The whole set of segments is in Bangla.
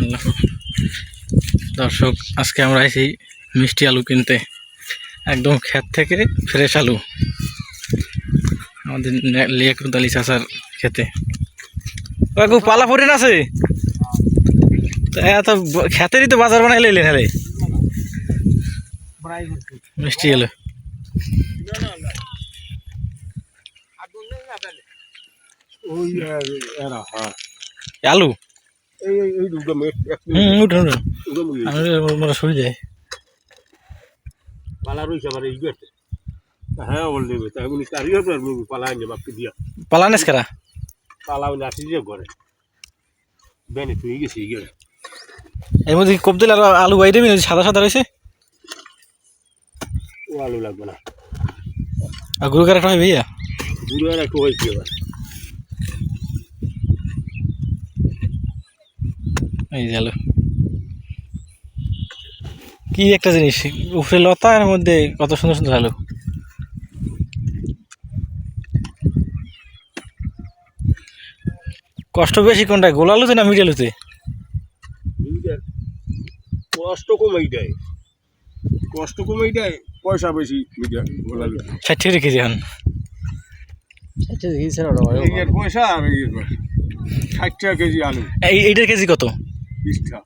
আল্লাহ। দর্শক, আজকে আমরা আইছি মিষ্টি আলু কিনতে, একদম ক্ষেত থেকে ফ্রেশ আলু আমাদের লিয়াকত আলী চাচার খেতে। পালা পড়ে না আছে এত খেতেরই তো বাজার বানাই লইলেন হেলে মিষ্টি আলু। আলু সরি যায় পালানেস কারা এর মধ্যে কোপ দিলে আর আলু বাইরে সাদা সাদা রয়েছে। ও আলু লাগবে না, আর গুরু কার একটা হয় ভাইয়া, গুরু আর একটু হয়েছে। এবার এই যে আলু কি একটা জিনিস, উপরে লতা এর মধ্যে কত সুন্দর সুন্দর আলু। কষ্ট বেশি কোনটা, গোল আলুতে না মিডিয়াল আলুতে? কষ্ট কমেই দেয়, কষ্ট কমেই দেয়, পয়সা বেশি। 60 টাকা কেজি এখন, পয়সা আর 60 টাকা কেজি আলু। এইটার কেজি কত? 20 টাকা।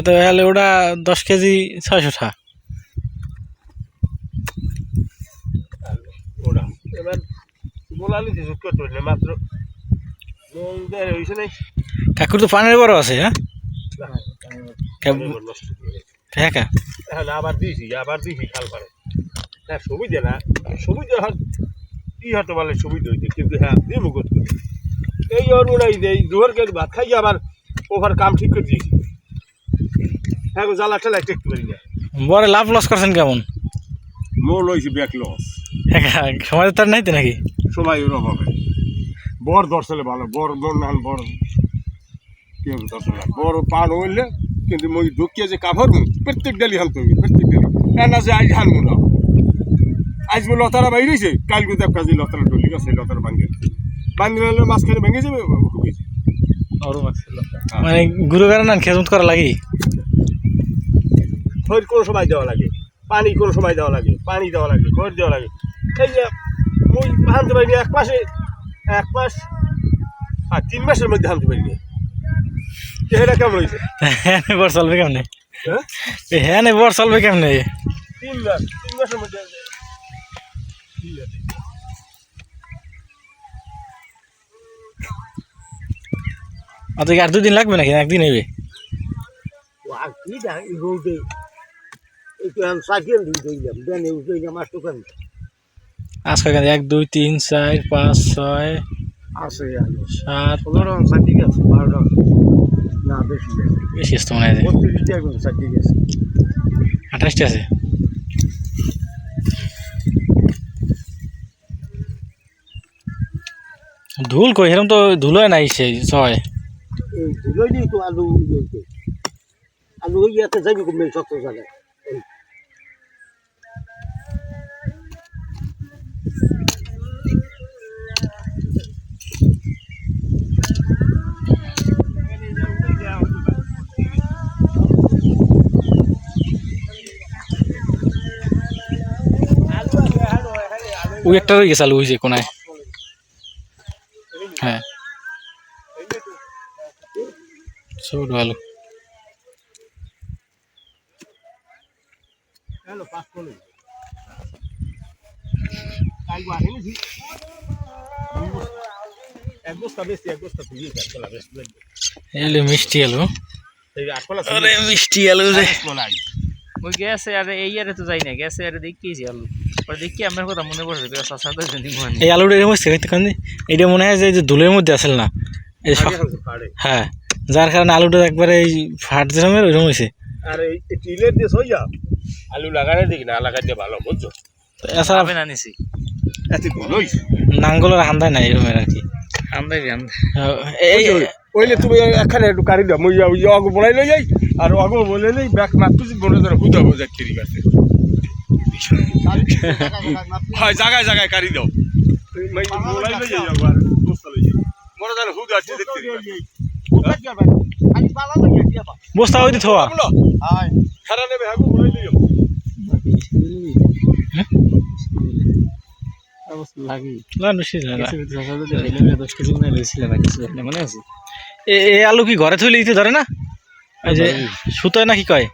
তাহলে ওটা 10 কেজি 600 টাকা। ওরা এবার গোলালি যুক্ত করতে মাত্র হয়েছে নাই। কাকুর তো পানের বড় আছে। হ্যাঁ আবার দিয়েছি খাল পারে। হ্যাঁ সুবিধা না, সুবিধা কি হতে পারলে সুবিধা হইতে, কিন্তু হ্যাঁ দিয়ে মুখ এই ওর উড়াই দেয় জোহর করে ভাত খাই, আবার ওভার কাম ঠিক করে দিয়েছি। হ্যাঁ জ্বালা টেলা টেকতে পারি না। বড় লাভ লস করছেন কেমন? মোল হয়েছে ব্যাক লস। সময় তার নাই তো নাকি? সময় ওরকম হবে। বড় দর্শলে ভালো, বড় বড় নান বড় কেউ দর্শন বড় পান হইলে, কিন্তু মই ঢুকিয়ে যে কাভার প্রত্যেক ডালি হানতে হবে, প্রত্যেক ডালি। না যে আজ হানবো না, আজ লতারা বাইরেছে, কালকে দেখ কাজে লতারা ডলি গেছে, লতারা ভাঙে বান্ধলে মাঝখানে ভেঙে যাবে। মানে গুরু গাড়া না খেজমত করা লাগে, খৈর কোনো সময় দেওয়া লাগে, পানি কোনো সময় দেওয়া লাগে, পানি দেওয়া লাগে, খৈর দেওয়া লাগে। এই যে মই হানতে পারিনি এক মাস আর 3 মাসের মধ্যে হানতে পারিনি। এটা কেমন হয়েছে? হ্যাঁ বর চলবে কেমনে? হ্যাঁ বর চলবে কেমনে? 3 মাসের মধ্যে। আচ্ছা, আর 2 দিন লাগবে নাকি একদিন নেবে? আজকে 1 2 3 4 5 6 আছে 7 15 ঠিক আছে, 12টা না বেশি বেশি আসতো মনে হয়। 32টা ঠিক আছে, 28টা আছে। ধুল কই এরকম তো ধুলো নাই, সেই ছয় এই ধুলোই নেই তো। আলু আলু ওই ইয়াতে যাবি কমবে শক্ত জায়গায়। ওই একটা রয়ে গেছে আলু, ওই যে কোনায়। হ্যাঁ ছোট আলু। মিষ্টি আলু, মিষ্টি আলু রে ওই গ্যাসে আর এই আরে তো যাই না, গ্যাসে আরে দেখিয়েছি আলু, পরে দেখি আমার কথা মনে পড়ছে। এই আলুটা এরকম হচ্ছে এইটা মনে হয় যে ধুলের মধ্যে আসল না, এই হ্যাঁ, যার কারণে আলুটা একবারে এই ফাট জমের ওইরকম হয়েছে। আর এই টিলের দিয়ে সইয়া আলু লাগানো দেখি না, লাগাই দিয়ে ভালো বুঝছো। এছাড়া না নিছি নাঙ্গলের হান্দায় নাই এরকমের আর কি। ওইলে তুমি এখানে একটু কারি দাও, মই ওই অগ বলাই লই যাই, আর অগ বলে লই ব্যাগ মারতেছি বলে ধরে হুদাবো যাচ্ছি। ঠিক আছে, হয় জায়গায় জায়গায় কারি দাও, বলাই লই যাই, আবার বস্তা লই যাই, মনে ধরে হুদ আছে দেখতে। বস্তা ওই দিতে হওয়া খারা নেবে হাগু বলে দিও লাগি না বেশি না দশ কেজি মনে হয়েছিল না কিছু মনে আছে এই আলু কি ঘরে থইলে দিতে ধরে না এই যে সুতোয় নাকি কয়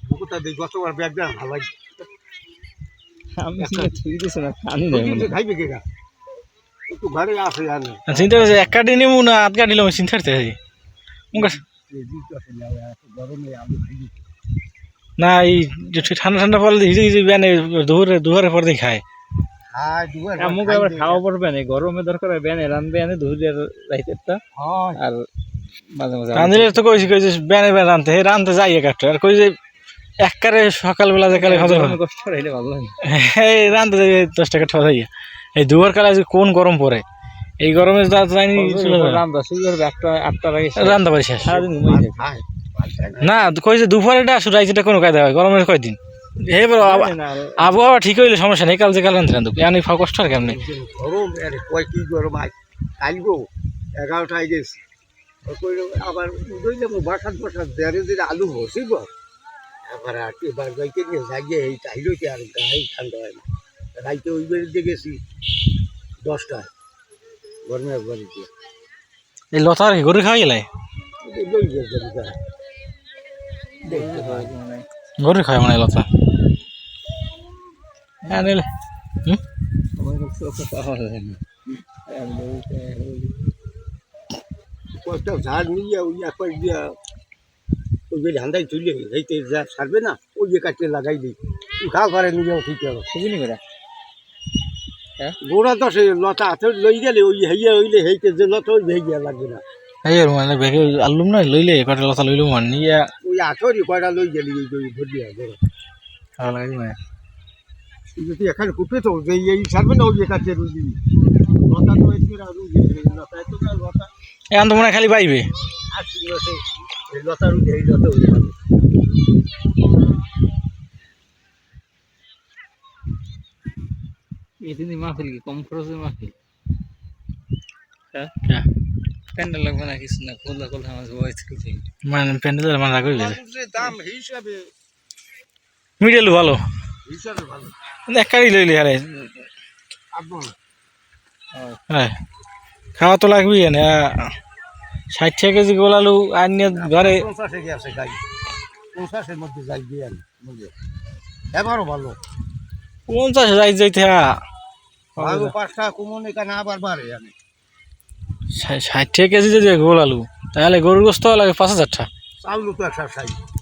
বুকুটা দেই গতবার ব্যাগ দেন ভালো লাগে আমি ঠিক দিছে না আনি নাই কিন্তু খাইবে কেডা একটু ঘরে আসে জানে চিন্তা করছে এক কাটি নেবো না আধ কাটি নেবো চিন্তা করতে গরমে আলু খাইবে না এই যে ঠান্ডা ঠান্ডা পড়লে হিজে হিজে বেনে দুপুরে পর দিয়ে খায় হাই দুয়ার আমাকে আবার খাওয়া পড়বে না গরমে দরকার হয় বেনে রানবে আনে দুধের রাইতেরটা হয় আর মাঝে মাঝে রাঁধলে তো কইছি বেনে বেনে রানতে রানতে যাই একটা আর কই যে একবারে সকালবেলা যে কালে খাওয়া গরমে কষ্ট হইলে ভালো লাগে এই রানতে যাই 10 টাকা ঠা যাই এই দুপুর কালে আজ কোন গরম পড়ে এই গরমে যা যায়নি রান্দা শুরু করবে 8টা আগে রান্না বাড়ি শেষ সারাদিন ঘুমাই থাকে হাই না কই যে দুপুরেটা আসলে রাইতেটা কোনো কায়দা হয় গরমের কয়দিন এবার আবহাওয়া ঠিক হইলে সমস্যা নেই কাল যে কাল রান্ধতে রান্ধুক এনে কষ্ট আর কেমনি গরম আরে কয় কি গরম আজ কালগো 11টায় গেছি আবার উদইলে বাসাত দেড়ে দিলে আলু বসিব আবার এবার যাইতে নিয়ে যাইয়ে এই টাইলতে আর গায়ে ঠান্ডা হয় না রাইতে ওই বেড়িতে গেছি 10টায় গরমের বাড়িতে এই লতা আর কি গরু খাওয়া গেলে গরু খায় মানে লতা হ্যাঁ নিলে কয়েকটা ঝাড় নিয়ে ওই একবার দিয়া ওই যে ধান্দায় তুলে এইতে যা সারবে না ওই যে কাটতে লাগাই দিই ঘা ঘরে নিয়েও ঠিক হবে বুঝিনি করে গোড়া তো সে লতা হাতে লই গেলে ওই হেইয়া হইলে হেইতে যে লতা ওই হেইয়া লাগবে না এই মানে ব্যাগে আলুম না লইলে কটা লতা লইলো মান নিয়ে ওই আঠরি কয়টা লই গেলি ওই ভরিয়া গোড়া খাওয়া লাগে মানে যদি এখানে কুপে তো যে এই সারবে না ওই যে কাটতে রুই দিবি লতা তো এসে আর রুই লতা এত লতা এখন তো মনে হয় খালি পাইবে আর শুনতে এই লতা রুই এই লতা উঠে যাবে এদিনই মাহফিল কি কম খরচে মাহফিল হ্যাঁ হ্যাঁ। প্যান্ডেল লাগবে না কিছু না খোলা খোলা আমার বয়স থেকে মানে প্যান্ডেলের মানে রাখবে মানুষের দাম হিসাবে মিডেল ভালো ভালো এক কারি লইলে আরে আপন হ্যাঁ খাওয়া তো লাগবেই না 60 কেজি গোল আলু আনিয়ে ঘরে 50 গেছে গাই 50 মধ্যে যাই দিয়ে বুঝলে এবারও ভালো 50 যাইতে আলু 5 টাকা কমনে কেন আবার বাড়ে জানে 60 কেজি যদি গোল আলু তাহলে গরুর গোস্ত লাগে 5000 টাকা চাউল তো 160